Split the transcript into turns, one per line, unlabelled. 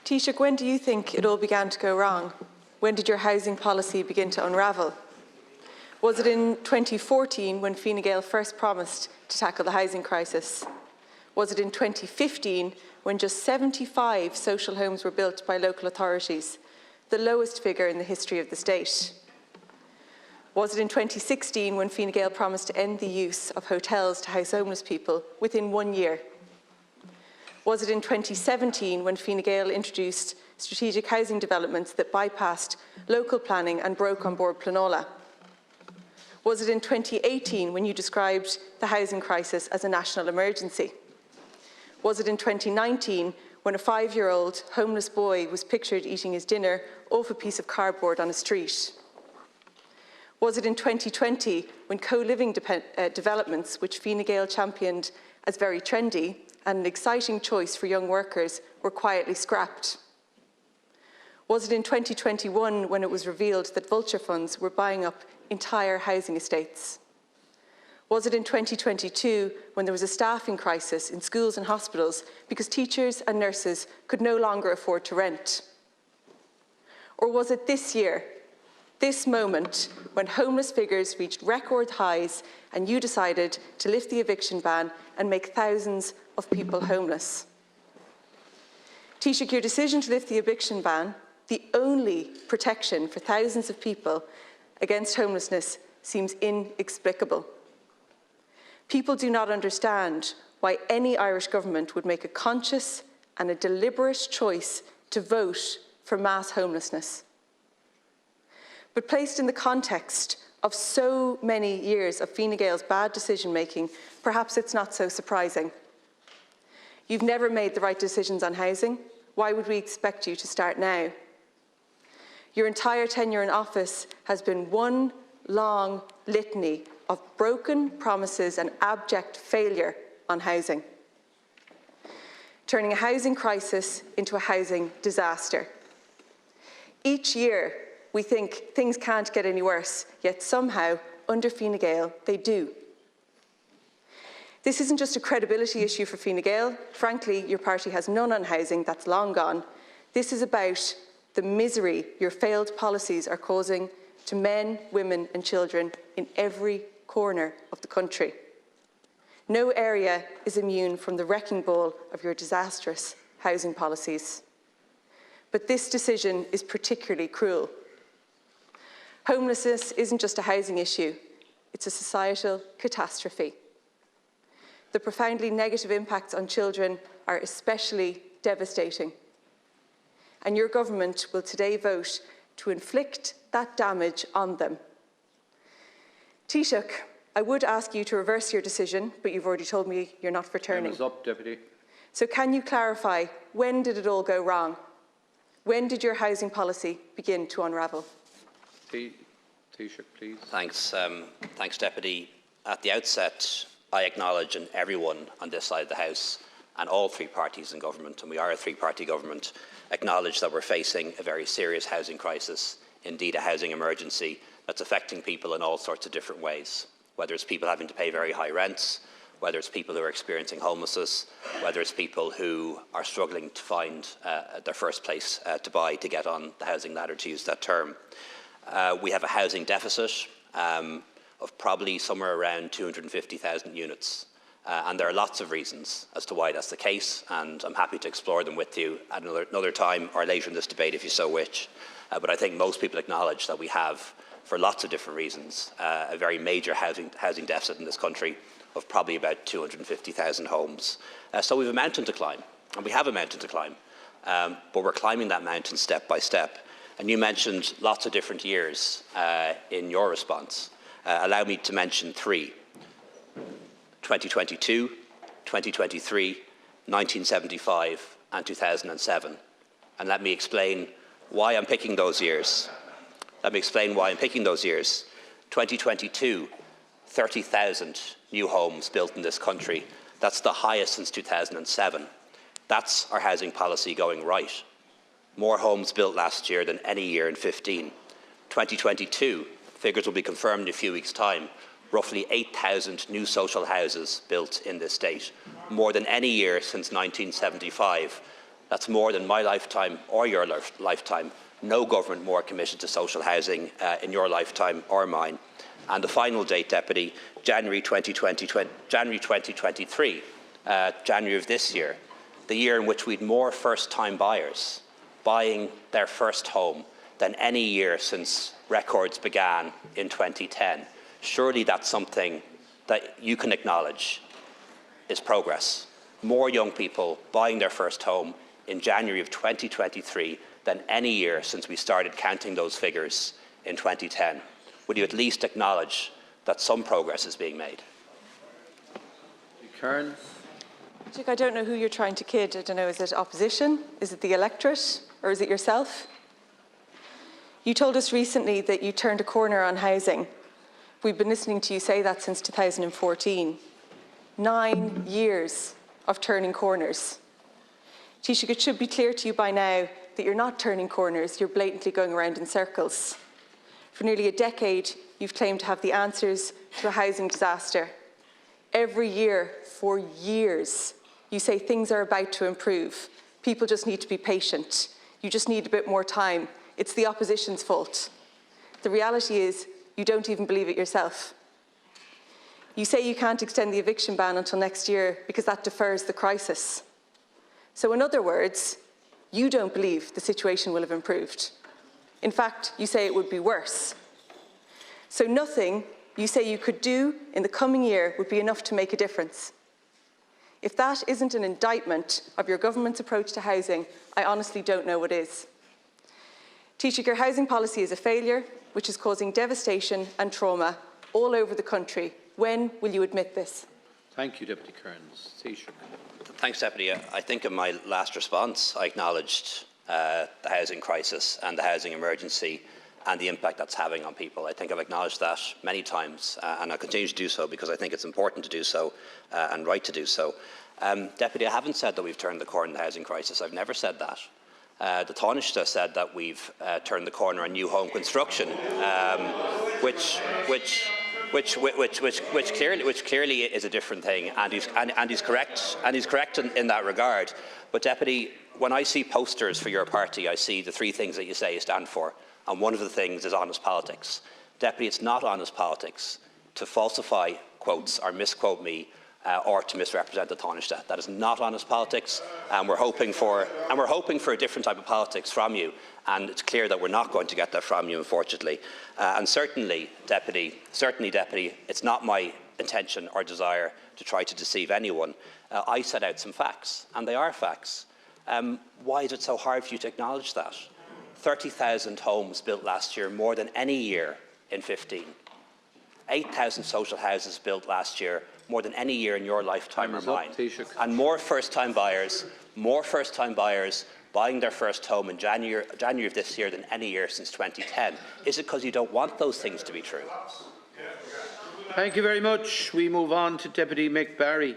Taoiseach, when do you think it all began to go wrong? When did your housing policy begin to unravel? Was it in 2014 when Fine Gael first promised to tackle the housing crisis? Was it in 2015 when just 75 social homes were built by local authorities, the lowest figure in the history of the state? Was it in 2016 when Fine Gael promised to end the use of hotels to house homeless people within 1 year? Was it in 2017 when Fine Gael introduced strategic housing developments that bypassed local planning and broke on board Planola? Was it in 2018 when you described the housing crisis as a national emergency? Was it in 2019 when a 5-year-old homeless boy was pictured eating his dinner off a piece of cardboard on a street? Was it in 2020 when co-living developments, which Fine Gael championed as very trendy and an exciting choice for young workers, were quietly scrapped? Was it in 2021 when it was revealed that vulture funds were buying up entire housing estates? Was it in 2022 when there was a staffing crisis in schools and hospitals because teachers and nurses could no longer afford to rent? Or was it this year, this moment, when homeless figures reached record highs and you decided to lift the eviction ban and make thousands of people homeless? Taoiseach, your decision to lift the eviction ban, the only protection for thousands of people against homelessness, seems inexplicable. People do not understand why any Irish government would make a conscious and a deliberate choice to vote for mass homelessness. But placed in the context of so many years of Fine Gael's bad decision-making, perhaps it's not so surprising. You've never made the right decisions on housing. Why would we expect you to start now? Your entire tenure in office has been one long litany of broken promises and abject failure on housing, turning a housing crisis into a housing disaster. Each year, we think things can't get any worse, yet somehow, under Fine Gael, they do. This isn't just a credibility issue for Fine Gael. Frankly, your party has none on housing, that's long gone. This is about the misery your failed policies are causing to men, women and children in every corner of the country. No area is immune from the wrecking ball of your disastrous housing policies. But this decision is particularly cruel. Homelessness isn't just a housing issue, it's a societal catastrophe. The profoundly negative impacts on children are especially devastating. And your government will today vote to inflict that damage on them. Taoiseach, I would ask you to reverse your decision, but you've already told me you're not for turning.
Time is up, Deputy.
So can you clarify, when did it all go wrong? When did your housing policy begin to unravel?
Taoiseach, please.
Thanks, Deputy. At the outset, I acknowledge, and everyone on this side of the House, and all three parties in government, and we are a three-party government, acknowledge that we're facing a very serious housing crisis, indeed a housing emergency that's affecting people in all sorts of different ways, whether it's people having to pay very high rents, whether it's people who are experiencing homelessness, whether it's people who are struggling to find their first place to buy to get on the housing ladder, to use that term. We have a housing deficit of probably somewhere around 250,000 units. And there are lots of reasons as to why that's the case, and I'm happy to explore them with you at another time or later in this debate if you so wish. But I think most people acknowledge that we have, for lots of different reasons, a very major housing deficit in this country of probably about 250,000 homes. So we have a mountain to climb, and we have a mountain to climb, but we're climbing that mountain step by step. And you mentioned lots of different years in your response. Allow me to mention three: 2022, 2023, 1975 and 2007. And let me explain why I'm picking those years. 2022, 30,000 new homes built in this country. That's the highest since 2007. That's our housing policy going right. More homes built last year than any year in 15. 2022, figures will be confirmed in a few weeks' time. Roughly 8,000 new social houses built in this state, more than any year since 1975. That's more than my lifetime or your lifetime. No government more committed to social housing in your lifetime or mine. And the final date, Deputy, January 2023, January of this year, the year in which we had more first-time buyers buying their first home than any year since records began in 2010. Surely that's something that you can acknowledge is progress. More young people buying their first home in January of 2023 than any year since we started counting those figures in 2010. Would you at least acknowledge that some progress is being made?
Cairns.
I don't know who you're trying to kid. I don't know, is it opposition? Is it the electorate? Or is it yourself? You told us recently that you turned a corner on housing. We've been listening to you say that since 2014. 9 years of turning corners. Taoiseach, it should be clear to you by now that you're not turning corners, you're blatantly going around in circles. For nearly a decade, you've claimed to have the answers to a housing disaster. Every year, for years, you say things are about to improve. People just need to be patient. You just need a bit more time. It's the opposition's fault. The reality is, you don't even believe it yourself. You say you can't extend the eviction ban until next year because that defers the crisis. So in other words, you don't believe the situation will have improved. In fact, you say it would be worse. So nothing you say you could do in the coming year would be enough to make a difference. If that isn't an indictment of your government's approach to housing, I honestly don't know what is. Taoiseach, your housing policy is a failure, which is causing devastation and trauma all over the country. When will you admit this?
Thank you, Deputy Cairns. Taoiseach.
Thanks, Deputy. I think in my last response, I acknowledged the housing crisis and the housing emergency and the impact that's having on people. I think I've acknowledged that many times, and I'll continue to do so because I think it's important to do so and right to do so. Deputy, I haven't said that we've turned the corner in the housing crisis. I've never said that. The Taoiseach said that we've turned the corner on new home construction, which clearly is a different thing, and he's correct in that regard. But Deputy, when I see posters for your party, I see the three things that you say you stand for, and one of the things is honest politics. Deputy, it's not honest politics to falsify quotes or misquote me or to misrepresent the Taoiseach. That is not honest politics, and we're hoping for a different type of politics from you. And it's clear that we're not going to get that from you, unfortunately. And certainly, Deputy, it's not my intention or desire to try to deceive anyone. I set out some facts, and they are facts. Why is it so hard for you to acknowledge that? 30,000 homes built last year, more than any year in 15. 8,000 social houses built last year, more than any year in your lifetime or mine. And more first-time buyers buying their first home in January of this year than any year since 2010. Is it because you don't want those things to be true?
Thank you very much. We move on to Deputy Mick Barry.